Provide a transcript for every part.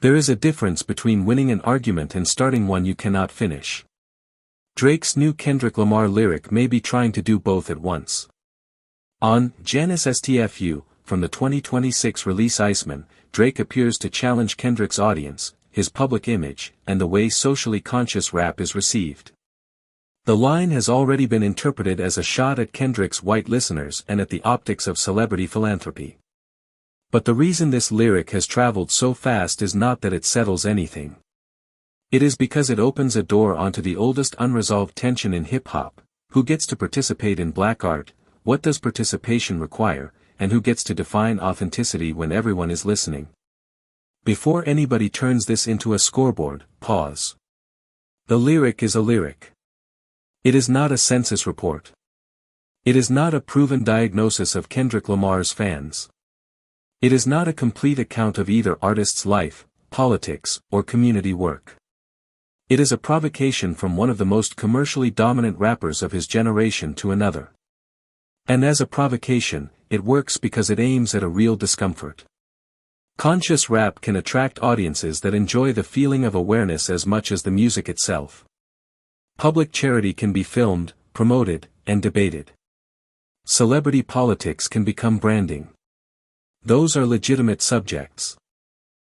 There is a difference between winning an argument and starting one you cannot finish. Drake's new Kendrick Lamar lyric may be trying to do both at once. On Janice STFU, from the 2026 release Iceman, Drake appears to challenge Kendrick's audience, his public image, and the way socially conscious rap is received. The line has already been interpreted as a shot at Kendrick's white listeners and at the optics of celebrity philanthropy. But the reason this lyric has traveled so fast is not that it settles anything. It is because it opens a door onto the oldest unresolved tension in hip-hop: who gets to participate in black art, what does participation require, and who gets to define authenticity when everyone is listening. Before anybody turns this into a scoreboard, pause. The lyric is a lyric. It is not a census report. It is not a proven diagnosis of Kendrick Lamar's fans. It is not a complete account of either artist's life, politics, or community work. It is a provocation from one of the most commercially dominant rappers of his generation to another. And as a provocation, it works because it aims at a real discomfort. Conscious rap can attract audiences that enjoy the feeling of awareness as much as the music itself. Public charity can be filmed, promoted, and debated. Celebrity politics can become branding. Those are legitimate subjects.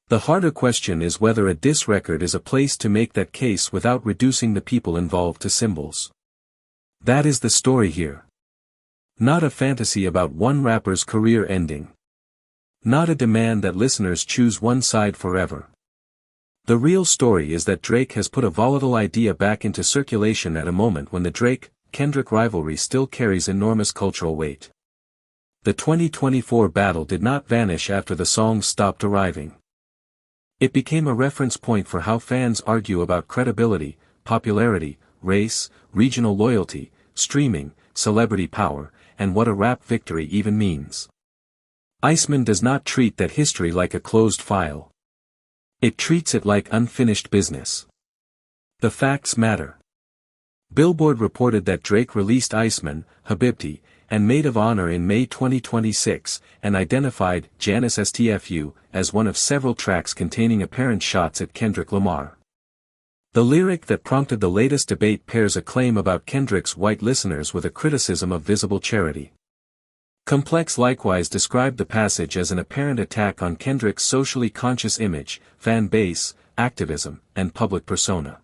The harder question is whether a diss record is a place to make that case without reducing the people involved to symbols. That is the story here. Not a fantasy about one rapper's career ending. Not a demand that listeners choose one side forever. The real story is that Drake has put a volatile idea back into circulation at a moment when the Drake-Kendrick rivalry still carries enormous cultural weight. The 2024 battle did not vanish after the songs stopped arriving. It became a reference point for how fans argue about credibility, popularity, race, regional loyalty, streaming, celebrity power, and what a rap victory even means. Iceman does not treat that history like a closed file. It treats it like unfinished business. The facts matter. Billboard reported that Drake released Iceman, Habibti, and Maid of Honor in May 2026, and identified Janice STFU as one of several tracks containing apparent shots at Kendrick Lamar. The lyric that prompted the latest debate pairs a claim about Kendrick's white listeners with a criticism of visible charity. Complex likewise described the passage as an apparent attack on Kendrick's socially conscious image, fan base, activism, and public persona.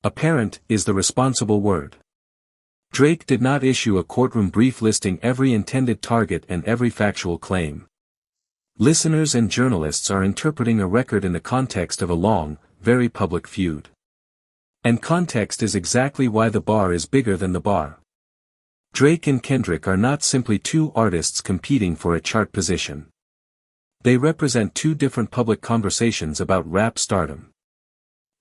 Apparent is the responsible word. Drake did not issue a courtroom brief listing every intended target and every factual claim. Listeners and journalists are interpreting a record in the context of a long, very public feud. And context is exactly why the bar is bigger than the bar. Drake and Kendrick are not simply two artists competing for a chart position. They represent two different public conversations about rap stardom.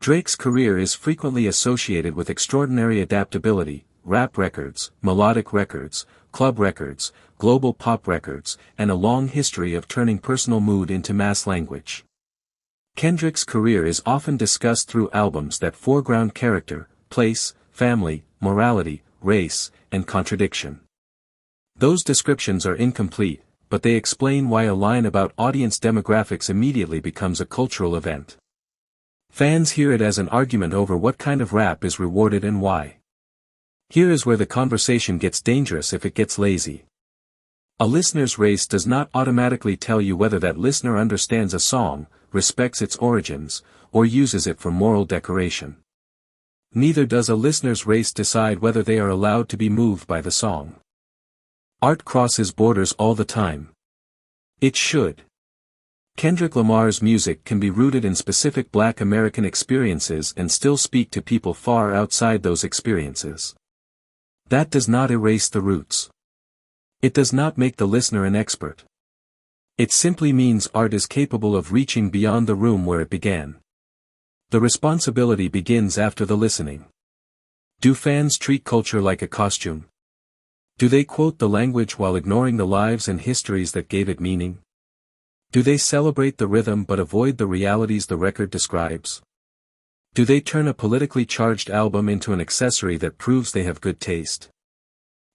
Drake's career is frequently associated with extraordinary adaptability: rap records, melodic records, club records, global pop records, and a long history of turning personal mood into mass language. Kendrick's career is often discussed through albums that foreground character, place, family, morality, race, and contradiction. Those descriptions are incomplete, but they explain why a line about audience demographics immediately becomes a cultural event. Fans hear it as an argument over what kind of rap is rewarded and why. Here is where the conversation gets dangerous if it gets lazy. A listener's race does not automatically tell you whether that listener understands a song, respects its origins, or uses it for moral decoration. Neither does a listener's race decide whether they are allowed to be moved by the song. Art crosses borders all the time. It should. Kendrick Lamar's music can be rooted in specific Black American experiences and still speak to people far outside those experiences. That does not erase the roots. It does not make the listener an expert. It simply means art is capable of reaching beyond the room where it began. The responsibility begins after the listening. Do fans treat culture like a costume? Do they quote the language while ignoring the lives and histories that gave it meaning? Do they celebrate the rhythm but avoid the realities the record describes? Do they turn a politically charged album into an accessory that proves they have good taste?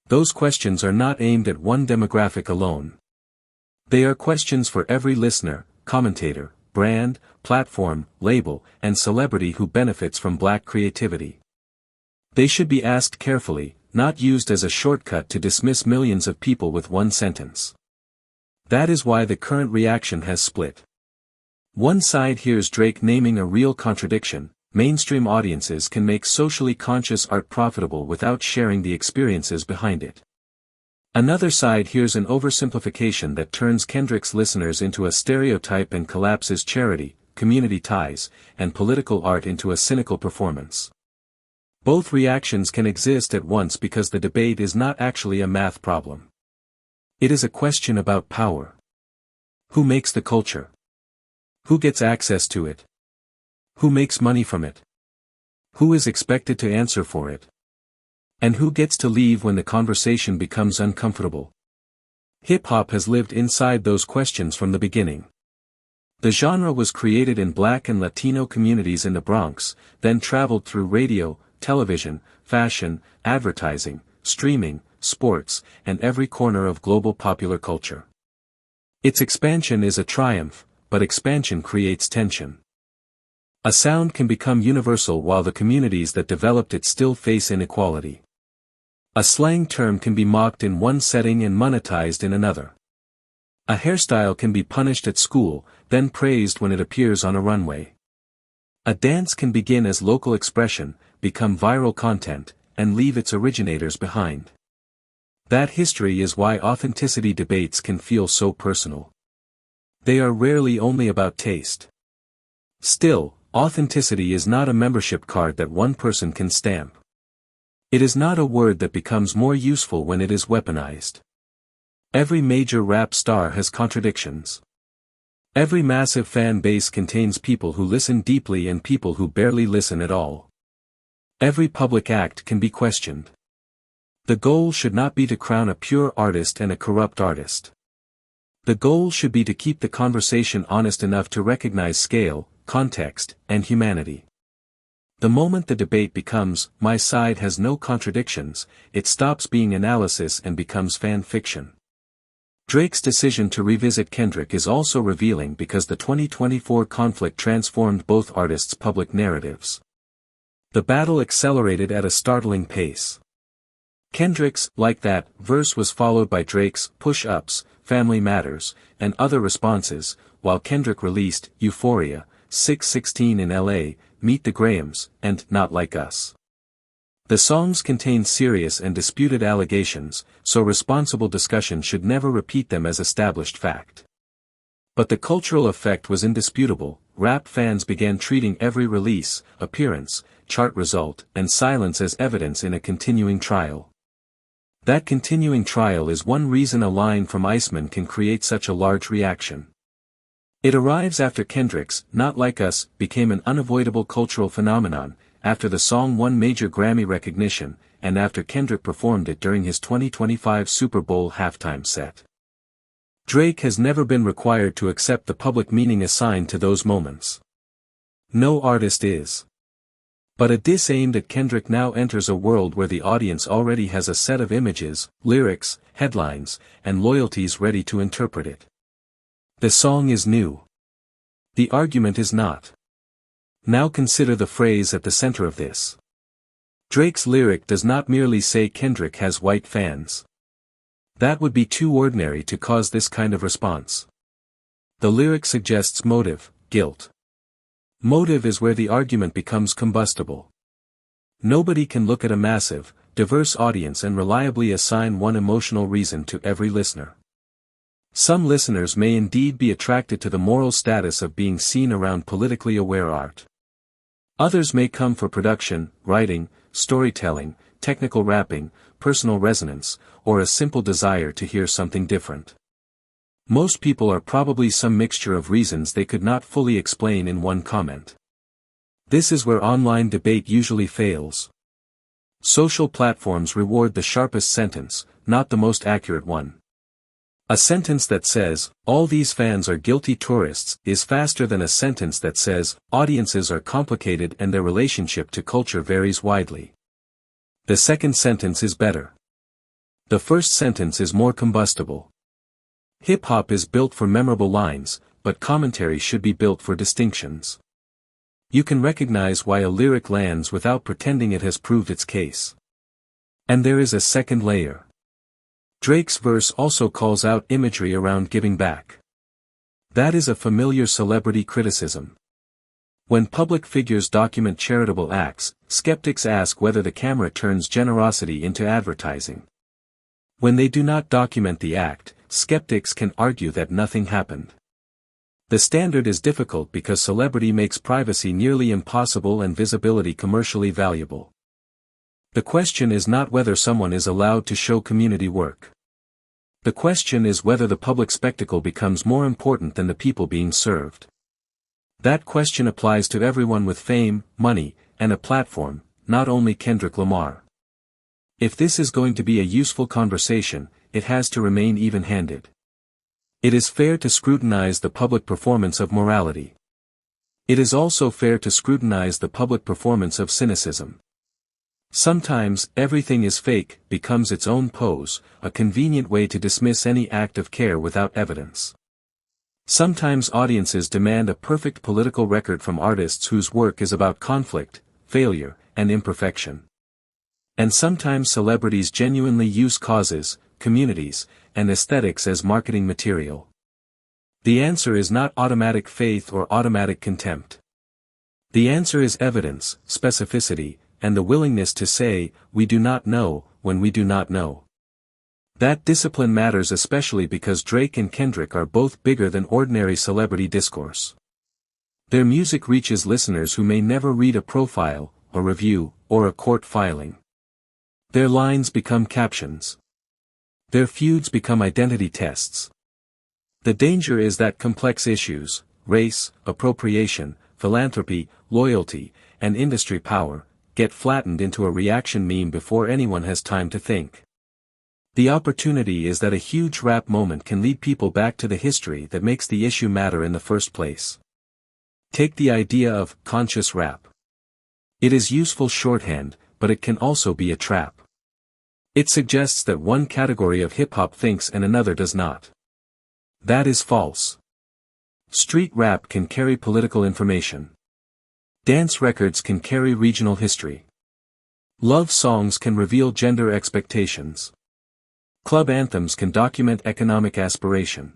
Those questions are not aimed at one demographic alone. They are questions for every listener, commentator, brand, platform, label, and celebrity who benefits from black creativity. They should be asked carefully, not used as a shortcut to dismiss millions of people with one sentence. That is why the current reaction has split. One side hears Drake naming a real contradiction: mainstream audiences can make socially conscious art profitable without sharing the experiences behind it. Another side hears an oversimplification that turns Kendrick's listeners into a stereotype and collapses charity, community ties, and political art into a cynical performance. Both reactions can exist at once because the debate is not actually a math problem. It is a question about power. Who makes the culture? Who gets access to it? Who makes money from it? Who is expected to answer for it? And who gets to leave when the conversation becomes uncomfortable? Hip-hop has lived inside those questions from the beginning. The genre was created in Black and Latino communities in the Bronx, then traveled through radio, television, fashion, advertising, streaming, sports, and every corner of global popular culture. Its expansion is a triumph, but expansion creates tension. A sound can become universal while the communities that developed it still face inequality. A slang term can be mocked in one setting and monetized in another. A hairstyle can be punished at school, then praised when it appears on a runway. A dance can begin as local expression, become viral content, and leave its originators behind. That history is why authenticity debates can feel so personal. They are rarely only about taste. Still, authenticity is not a membership card that one person can stamp. It is not a word that becomes more useful when it is weaponized. Every major rap star has contradictions. Every massive fan base contains people who listen deeply and people who barely listen at all. Every public act can be questioned. The goal should not be to crown a pure artist and a corrupt artist. The goal should be to keep the conversation honest enough to recognize scale, context, and humanity. The moment the debate becomes, "my side has no contradictions," it stops being analysis and becomes fan fiction. Drake's decision to revisit Kendrick is also revealing because the 2024 conflict transformed both artists' public narratives. The battle accelerated at a startling pace. Kendrick's "Like That" verse was followed by Drake's "Push-Ups," "Family Matters," and other responses, while Kendrick released "Euphoria," "616 in LA," "Meet the Grahams," and "Not Like Us." The songs contain serious and disputed allegations, so responsible discussion should never repeat them as established fact. But the cultural effect was indisputable. Rap fans began treating every release, appearance, chart result, and silence as evidence in a continuing trial. That continuing trial is one reason a line from Iceman can create such a large reaction. It arrives after Kendrick's "Not Like Us" became an unavoidable cultural phenomenon, after the song won major Grammy recognition, and after Kendrick performed it during his 2025 Super Bowl halftime set. Drake has never been required to accept the public meaning assigned to those moments. No artist is. But a diss aimed at Kendrick now enters a world where the audience already has a set of images, lyrics, headlines, and loyalties ready to interpret it. The song is new. The argument is not. Now consider the phrase at the center of this. Drake's lyric does not merely say Kendrick has white fans. That would be too ordinary to cause this kind of response. The lyric suggests motive, guilt. Motive is where the argument becomes combustible. Nobody can look at a massive, diverse audience and reliably assign one emotional reason to every listener. Some listeners may indeed be attracted to the moral status of being seen around politically aware art. Others may come for production, writing, storytelling, technical rapping, personal resonance, or a simple desire to hear something different. Most people are probably some mixture of reasons they could not fully explain in one comment. This is where online debate usually fails. Social platforms reward the sharpest sentence, not the most accurate one. A sentence that says, "all these fans are guilty tourists," is faster than a sentence that says, "audiences are complicated and their relationship to culture varies widely." The second sentence is better. The first sentence is more combustible. Hip-hop is built for memorable lines, but commentary should be built for distinctions. You can recognize why a lyric lands without pretending it has proved its case. And there is a second layer. Drake's verse also calls out imagery around giving back. That is a familiar celebrity criticism. When public figures document charitable acts, skeptics ask whether the camera turns generosity into advertising. When they do not document the act, skeptics can argue that nothing happened. The standard is difficult because celebrity makes privacy nearly impossible and visibility commercially valuable. The question is not whether someone is allowed to show community work. The question is whether the public spectacle becomes more important than the people being served. That question applies to everyone with fame, money, and a platform, not only Kendrick Lamar. If this is going to be a useful conversation, it has to remain even-handed. It is fair to scrutinize the public performance of morality. It is also fair to scrutinize the public performance of cynicism. Sometimes, everything is fake becomes its own pose, a convenient way to dismiss any act of care without evidence. Sometimes audiences demand a perfect political record from artists whose work is about conflict, failure, and imperfection. And sometimes celebrities genuinely use causes, communities, and aesthetics as marketing material. The answer is not automatic faith or automatic contempt. The answer is evidence, specificity, and the willingness to say, we do not know, when we do not know. That discipline matters especially because Drake and Kendrick are both bigger than ordinary celebrity discourse. Their music reaches listeners who may never read a profile, a review, or a court filing. Their lines become captions. Their feuds become identity tests. The danger is that complex issues, race, appropriation, philanthropy, loyalty, and industry power, get flattened into a reaction meme before anyone has time to think. The opportunity is that a huge rap moment can lead people back to the history that makes the issue matter in the first place. Take the idea of conscious rap. It is useful shorthand, but it can also be a trap. It suggests that one category of hip-hop thinks and another does not. That is false. Street rap can carry political information. Dance records can carry regional history. Love songs can reveal gender expectations. Club anthems can document economic aspiration.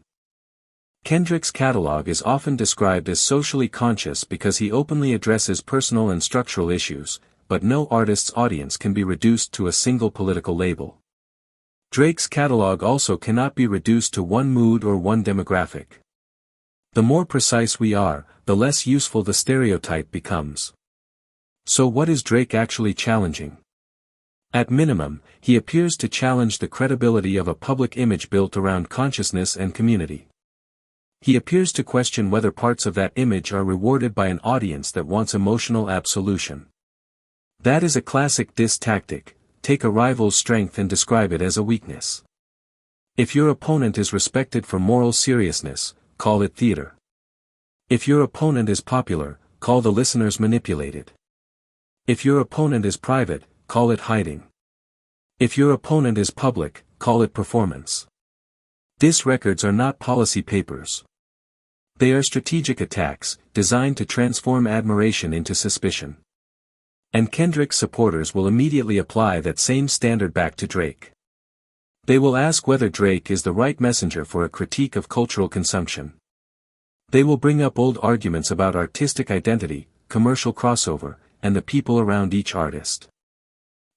Kendrick's catalog is often described as socially conscious because he openly addresses personal and structural issues, but no artist's audience can be reduced to a single political label. Drake's catalog also cannot be reduced to one mood or one demographic. The more precise we are, the less useful the stereotype becomes. So what is Drake actually challenging? At minimum, he appears to challenge the credibility of a public image built around consciousness and community. He appears to question whether parts of that image are rewarded by an audience that wants emotional absolution. That is a classic diss tactic: take a rival's strength and describe it as a weakness. If your opponent is respected for moral seriousness, call it theater. If your opponent is popular, call the listeners manipulated. If your opponent is private, call it hiding. If your opponent is public, call it performance. Diss records are not policy papers. They are strategic attacks, designed to transform admiration into suspicion. And Kendrick's supporters will immediately apply that same standard back to Drake. They will ask whether Drake is the right messenger for a critique of cultural consumption. They will bring up old arguments about artistic identity, commercial crossover, and the people around each artist.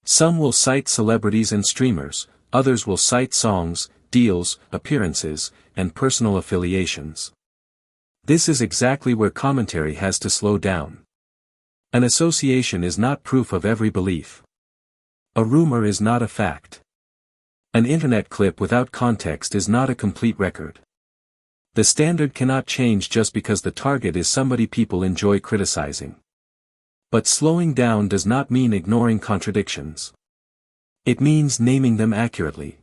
Some will cite celebrities and streamers, others will cite songs, deals, appearances, and personal affiliations. This is exactly where commentary has to slow down. An association is not proof of every belief. A rumor is not a fact. An internet clip without context is not a complete record. The standard cannot change just because the target is somebody people enjoy criticizing. But slowing down does not mean ignoring contradictions. It means naming them accurately.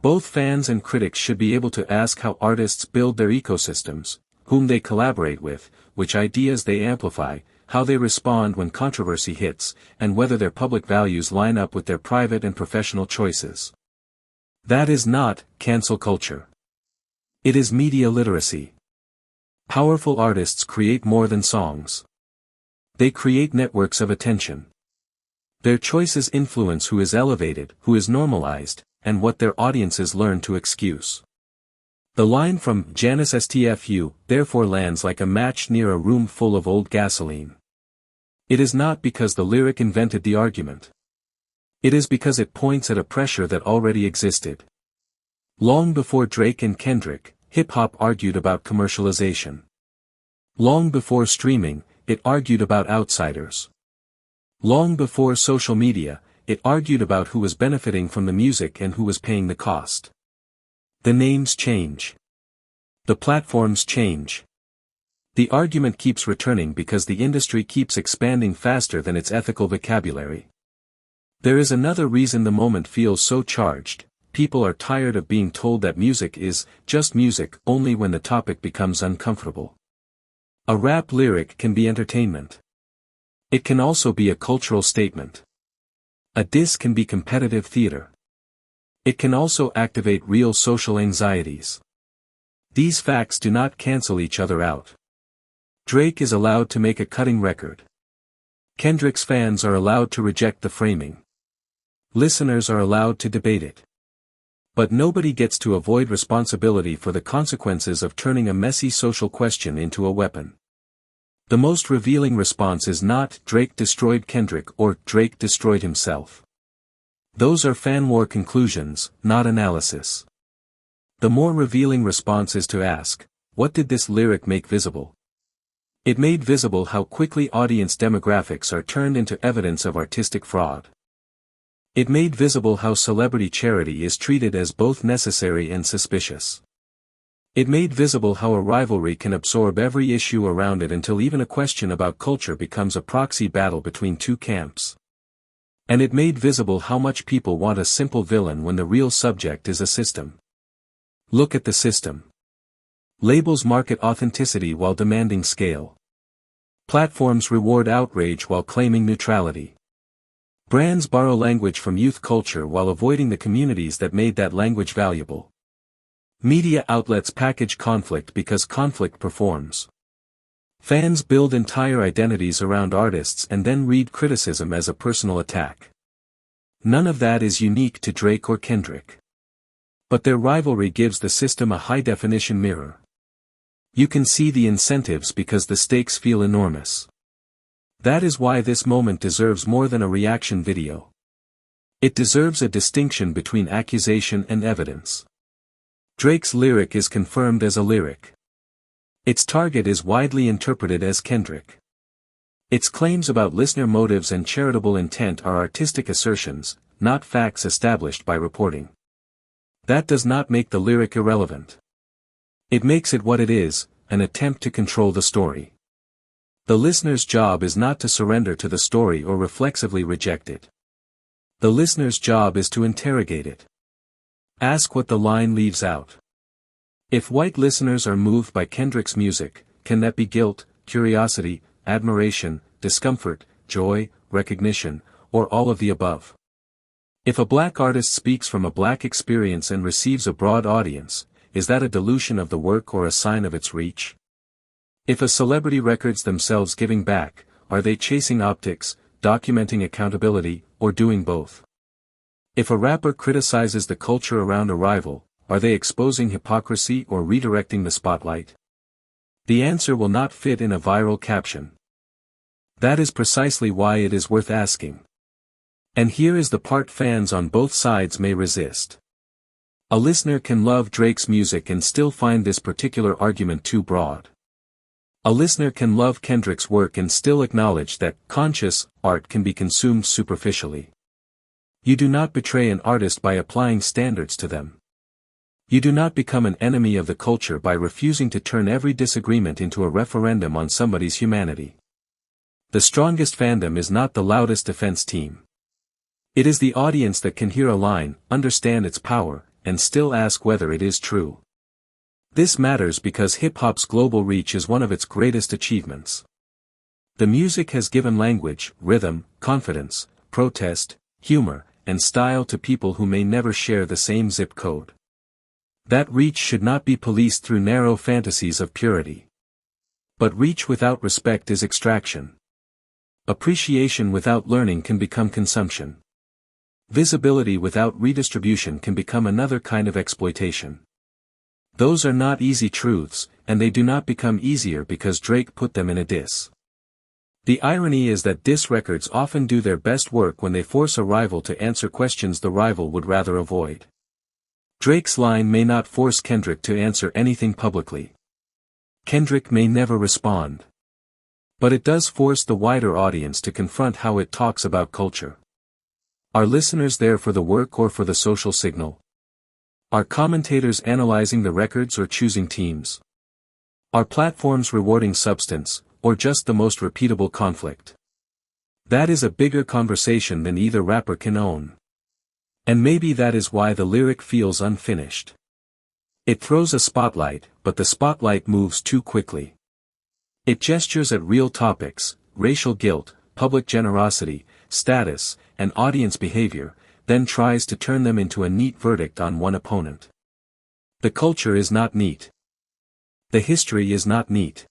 Both fans and critics should be able to ask how artists build their ecosystems, whom they collaborate with, which ideas they amplify, how they respond when controversy hits, and whether their public values line up with their private and professional choices. That is not cancel culture. It is media literacy. Powerful artists create more than songs. They create networks of attention. Their choices influence who is elevated, who is normalized, and what their audiences learn to excuse. The line from Janice STFU therefore lands like a match near a room full of old gasoline. It is not because the lyric invented the argument. It is because it points at a pressure that already existed. Long before Drake and Kendrick, hip-hop argued about commercialization. Long before streaming, it argued about outsiders. Long before social media, it argued about who was benefiting from the music and who was paying the cost. The names change. The platforms change. The argument keeps returning because the industry keeps expanding faster than its ethical vocabulary. There is another reason the moment feels so charged. People are tired of being told that music is just music only when the topic becomes uncomfortable. A rap lyric can be entertainment. It can also be a cultural statement. A diss can be competitive theater. It can also activate real social anxieties. These facts do not cancel each other out. Drake is allowed to make a cutting record. Kendrick's fans are allowed to reject the framing. Listeners are allowed to debate it. But nobody gets to avoid responsibility for the consequences of turning a messy social question into a weapon. The most revealing response is not Drake destroyed Kendrick or Drake destroyed himself. Those are fan war conclusions, not analysis. The more revealing response is to ask, what did this lyric make visible? It made visible how quickly audience demographics are turned into evidence of artistic fraud. It made visible how celebrity charity is treated as both necessary and suspicious. It made visible how a rivalry can absorb every issue around it until even a question about culture becomes a proxy battle between two camps. And it made visible how much people want a simple villain when the real subject is a system. Look at the system. Labels market authenticity while demanding scale. Platforms reward outrage while claiming neutrality. Brands borrow language from youth culture while avoiding the communities that made that language valuable. Media outlets package conflict because conflict performs. Fans build entire identities around artists and then read criticism as a personal attack. None of that is unique to Drake or Kendrick. But their rivalry gives the system a high-definition mirror. You can see the incentives because the stakes feel enormous. That is why this moment deserves more than a reaction video. It deserves a distinction between accusation and evidence. Drake's lyric is confirmed as a lyric. Its target is widely interpreted as Kendrick. Its claims about listener motives and charitable intent are artistic assertions, not facts established by reporting. That does not make the lyric irrelevant. It makes it what it is, an attempt to control the story. The listener's job is not to surrender to the story or reflexively reject it. The listener's job is to interrogate it. Ask what the line leaves out. If white listeners are moved by Kendrick's music, can that be guilt, curiosity, admiration, discomfort, joy, recognition, or all of the above? If a black artist speaks from a black experience and receives a broad audience, is that a dilution of the work or a sign of its reach? If a celebrity records themselves giving back, are they chasing optics, documenting accountability, or doing both? If a rapper criticizes the culture around a rival, are they exposing hypocrisy or redirecting the spotlight? The answer will not fit in a viral caption. That is precisely why it is worth asking. And here is the part fans on both sides may resist. A listener can love Drake's music and still find this particular argument too broad. A listener can love Kendrick's work and still acknowledge that conscious art can be consumed superficially. You do not betray an artist by applying standards to them. You do not become an enemy of the culture by refusing to turn every disagreement into a referendum on somebody's humanity. The strongest fandom is not the loudest defense team. It is the audience that can hear a line, understand its power, and still ask whether it is true. This matters because hip-hop's global reach is one of its greatest achievements. The music has given language, rhythm, confidence, protest, humor, and style to people who may never share the same zip code. That reach should not be policed through narrow fantasies of purity. But reach without respect is extraction. Appreciation without learning can become consumption. Visibility without redistribution can become another kind of exploitation. Those are not easy truths, and they do not become easier because Drake put them in a diss. The irony is that diss records often do their best work when they force a rival to answer questions the rival would rather avoid. Drake's line may not force Kendrick to answer anything publicly. Kendrick may never respond. But it does force the wider audience to confront how it talks about culture. Are listeners there for the work or for the social signal? Are commentators analyzing the records or choosing teams? Are platforms rewarding substance, or just the most repeatable conflict? That is a bigger conversation than either rapper can own. And maybe that is why the lyric feels unfinished. It throws a spotlight, but the spotlight moves too quickly. It gestures at real topics, racial guilt, public generosity, status, and audience behavior, then tries to turn them into a neat verdict on one opponent. The culture is not neat. The history is not neat.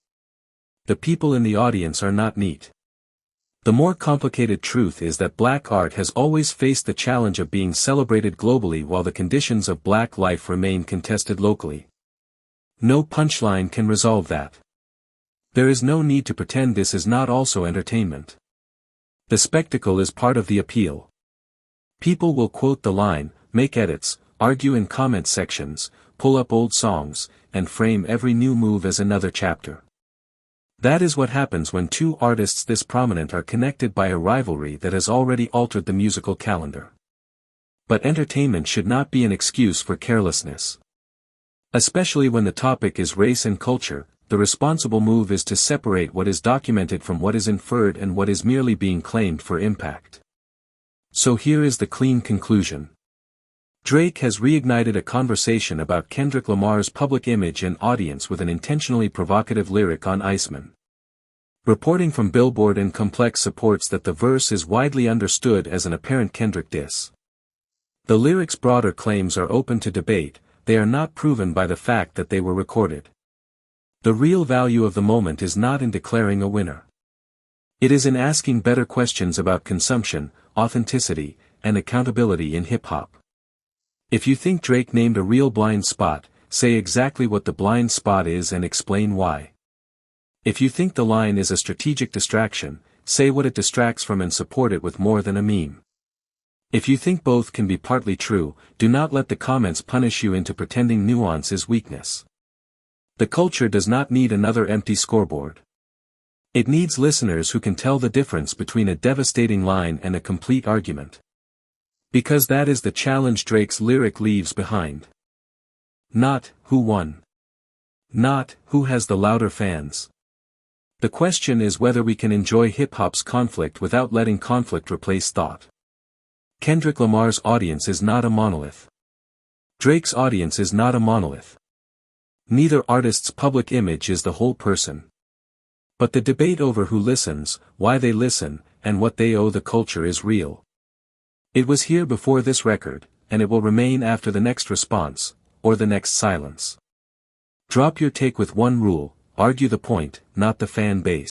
The people in the audience are not neat. The more complicated truth is that black art has always faced the challenge of being celebrated globally while the conditions of black life remain contested locally. No punchline can resolve that. There is no need to pretend this is not also entertainment. The spectacle is part of the appeal. People will quote the line, make edits, argue in comment sections, pull up old songs, and frame every new move as another chapter. That is what happens when two artists this prominent are connected by a rivalry that has already altered the musical calendar. But entertainment should not be an excuse for carelessness. Especially when the topic is race and culture, the responsible move is to separate what is documented from what is inferred and what is merely being claimed for impact. So here is the clean conclusion. Drake has reignited a conversation about Kendrick Lamar's public image and audience with an intentionally provocative lyric on Iceman. Reporting from Billboard and Complex supports that the verse is widely understood as an apparent Kendrick diss. The lyric's broader claims are open to debate, they are not proven by the fact that they were recorded. The real value of the moment is not in declaring a winner. It is in asking better questions about consumption, authenticity, and accountability in hip-hop. If you think Drake named a real blind spot, say exactly what the blind spot is and explain why. If you think the line is a strategic distraction, say what it distracts from and support it with more than a meme. If you think both can be partly true, do not let the comments punish you into pretending nuance is weakness. The culture does not need another empty scoreboard. It needs listeners who can tell the difference between a devastating line and a complete argument. Because that is the challenge Drake's lyric leaves behind. Not, who won. Not, who has the louder fans. The question is whether we can enjoy hip-hop's conflict without letting conflict replace thought. Kendrick Lamar's audience is not a monolith. Drake's audience is not a monolith. Neither artist's public image is the whole person. But the debate over who listens, why they listen, and what they owe the culture is real. It was here before this record, and it will remain after the next response, or the next silence. Drop your take with one rule, argue the point, not the fan base.